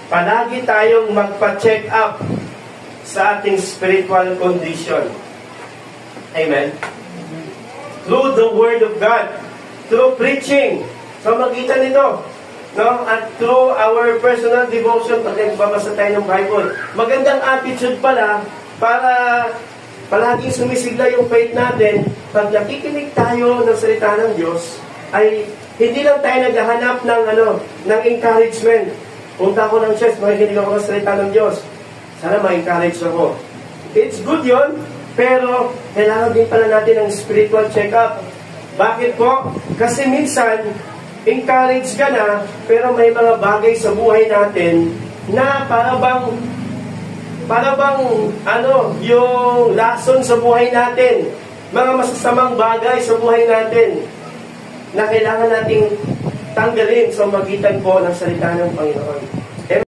palagi tayong magpa-check up sa ating spiritual condition. Amen? Through the Word of God, through preaching, so magitan nito, no? At through our personal devotion, pag nagbabasa tayo ng Bible, magandang attitude pala para palaging sumisigla yung faith natin. Pag nakikinig tayo ng salita ng Diyos, ay hindi lang tayo naghahanap ng encouragement. Punta ako ng church, makikinig ako ng salita ng Diyos. Sana ma-encourage ako. It's good yon, pero kailangan din pala natin ng spiritual check-up. Bakit po? Kasi minsan, encourage ka na, pero may mga bagay sa buhay natin na para bang yung lason sa buhay natin, mga masasamang bagay sa buhay natin na kailangan nating tanggalin sa magitan po ng salita ng Panginoon.